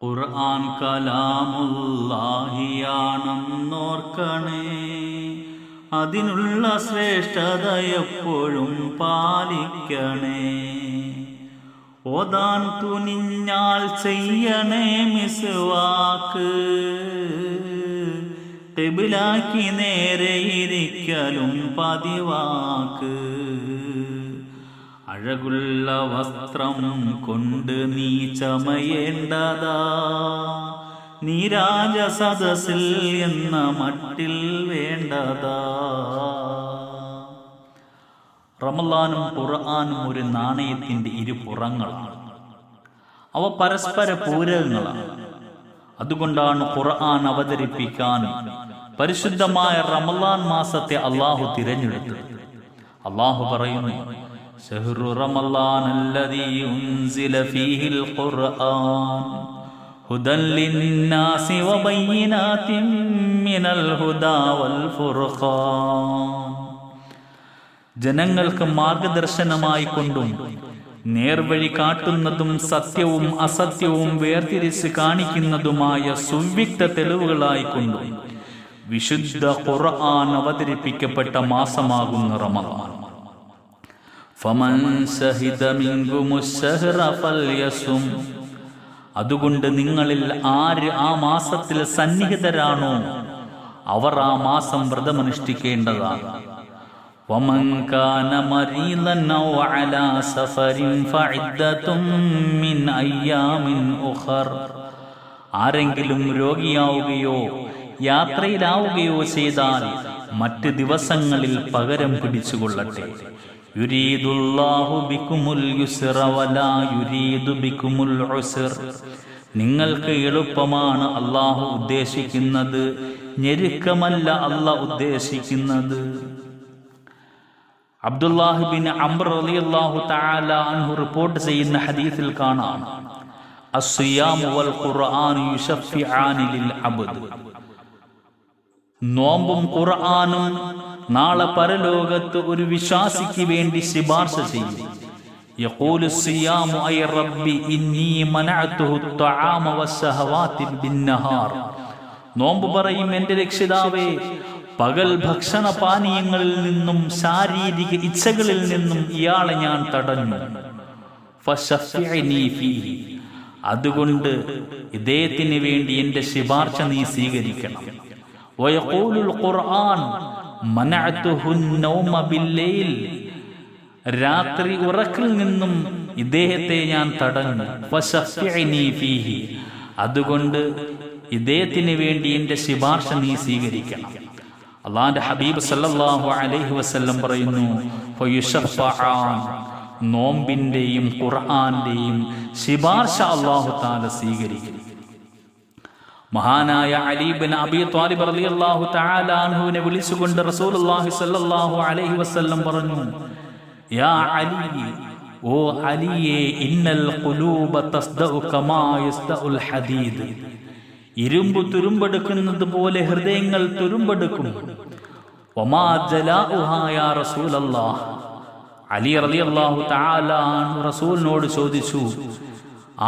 ഖുർആൻ കലാമുല്ലാഹിയാണെന്നോർക്കണേ, അതിനുള്ള ശ്രേഷ്ഠത എപ്പോഴും പാലിക്കണേ. ഓതാൻ തുനിഞ്ഞാൽ ചെയ്യണേ മിസ്വാക്ക്, ഖിബ്ലാക്കി നേരെ ഇരിക്കലും പതിവാക്ക്. അഴകുള്ള വസ്ത്രം കൊണ്ട് നീ ചമയേണ്ടതാ, നീരാജ സദസ്സിൽ എന്ന മട്ടിൽ വേണ്ടതാ. റമളാനും ഖുർആനും ഒരു നാണയത്തിന്റെ ഇരുപുറങ്ങളാണ്. അവ പരസ്പര പൂരകങ്ങളാണ്. അതുകൊണ്ടാണ് ഖുർആൻ അവതരിപ്പിക്കാൻ പരിശുദ്ധമായ റമളാൻ മാസത്തെ അള്ളാഹു തിരഞ്ഞെടുത്തത്. അള്ളാഹു പറയുന്നു, ശഹ്റു റമളാനല്ലദീ ഉൻസില ഫീഹിൽ ഖുർആൻ ഹുദൻ ലിന്നാസി വബയ്യിനാതിൻ മിനൽ ഹുദാ വൽ ഫുർഖാൻ. ജനങ്ങൾക്ക് മാർഗദർശനമായി കൊണ്ടും നേർവഴി കാട്ടുന്നതും സത്യവും അസത്യവും വേർതിരിച്ച് കാണിക്കുന്നതുമായ സുവ്യക്ത തെളിവുകളായിക്കൊണ്ടും വിശുദ്ധ ഖുർആൻ അവതരിപ്പിക്കപ്പെട്ട മാസമാകുന്ന റമളാൻ. ഫമൻ ശഹിദ മിൻകുമുശ് ശഹ്റ ഫൽയസും. അതുകൊണ്ട് നിങ്ങളിൽ ആര് ആ മാസത്തിൽ സന്നിഹിതരാണോ അവർ ആ മാസം വ്രതമനുഷ്ഠിക്കേണ്ടതാണ്. വമൻ കാന മരീദൻ ഔ അലാ സഫരിൻ ഫഇദ്ദതും മിൻ അയ്യാമിൻ ഉഖർ. ആരെങ്കിലും രോഗിയാവുകയോ യാത്രയിലാവുകയോ ചെയ്താൽ മറ്റ് ദിവസങ്ങളിൽ പകരം പിടിച്ചുകൊള്ളട്ടെ. യുരീദുല്ലാഹു ബികുമുൽ യുസ്റ വലാ യുരീദു ബികുമുൽ ഉസ്ർ. നിങ്ങൾക്ക് എളുപ്പമാണ് അല്ലാഹു ഉദ്ദേശിക്കുന്നത്, ഞെരുക്കമല്ല അല്ലാഹു ഉദ്ദേശിക്കുന്നത്. അബ്ദുല്ലാഹി ബിൻ അംർ റളിയല്ലാഹു തആല അൻഹു റിപ്പോർട്ട് ചെയ്യുന്ന ഹദീസിൽ കാണാം, അസ്സിയാമു വൽ ഖുർആനു യുശഫിആനി ലിൽ അബ്ദ്. നോമ്പും ഖുർആനും നാളെ പരലോകത്ത് ഒരു വിശ്വാസിക്ക് വേണ്ടി ശുപാർശ ചെയ്യും. യഖൂലു സിയാമു അയ റബ്ബി ഇന്നി മനഅതുഹു അത്'ആമ വസ്സഹവാതി ബിന്നഹാർ. നോമ്പ് പറയും, എൻ്റെ രക്ഷിതാവേ, പകൽ ഭക്ഷണ പാനീയങ്ങളിൽ നിന്നും ശാരീരിക ഇച്ഛകളിൽ നിന്നും ഇയാളെ ഞാൻ തടഞ്ഞു. ഫശഫിഅനി ഫീഹി. അതുകൊണ്ട് ഇദ്ദേഹത്തിന് വേണ്ടി എൻ്റെ ശുപാർശ നീ സ്വീകരിക്കണം. വയഖൂലുൽ ഖുർആൻ മനഅതുഹു നൗമ ബില്ലൈൽ. രാത്രി ഉറക്കിൽ നിന്നും ഇദ്ദേഹത്തെ ഞാൻ തടഞ്ഞു. ഫശഫിഅനി ഫീഹി. അതുകൊണ്ട് ഇദ്ദേഹത്തിന് വേണ്ടി എൻ്റെ ശുപാർശ നീ സ്വീകരിക്കണം. അല്ലാഹുവിന്റെ ഹബീബ് സല്ലല്ലാഹു അലൈഹി വസല്ലം പറയുന്നു, ഫയുശഫഅൻ. നോമ്പിന്റെയും ഖുർആന്റെയും ശുപാർശ അല്ലാഹു തആല സ്വീകരിക്കും. മഹാനായ അലി ഇബ്നു അബീ ത്വാലിബ് റളിയല്ലാഹു തആല അൻഹുവിനെ വിളിച്ചുകൊണ്ട് റസൂലുള്ളാഹി സ്വല്ലല്ലാഹു അലൈഹി വസല്ലം പറഞ്ഞു, യാ അലി, ഓ അലിയേ, ഇന്നൽ ഖുലൂബ തസ്ദഉ കമാ യസ്ദഉൽ ഹദീദ്. ഇരുമ്പ് തുരുമ്പെടുക്കുന്നത് പോലെ ഹൃദയങ്ങൾ തുരുമ്പെടുക്കും. വമാ ജലാഉഹാ യാ റസൂലല്ലാഹ്. അലി റളിയല്ലാഹു തആല അൻഹു റസൂലിനോട് ചോദിച്ചു,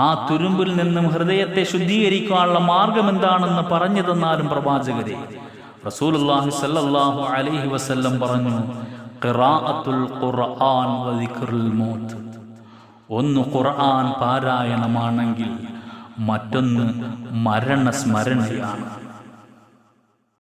ആ തുരുമ്പിൽ നിന്നും ഹൃദയത്തെ ശുദ്ധീകരിക്കാനുള്ള മാർഗം എന്താണെന്ന് പറഞ്ഞു തന്നാലും പ്രവാചകരെ. റസൂലുള്ളാഹി സ്വല്ലല്ലാഹു അലൈഹി വസല്ലം പറഞ്ഞു, ഖിറാഅത്തുൽ ഖുർആൻ വ ദിക്റുൽ മൗത്ത്. ഒന്ന് ഖുർആൻ പാരായണമാണെങ്കിൽ മറ്റൊന്ന് മരണസ്മരണയാണ്.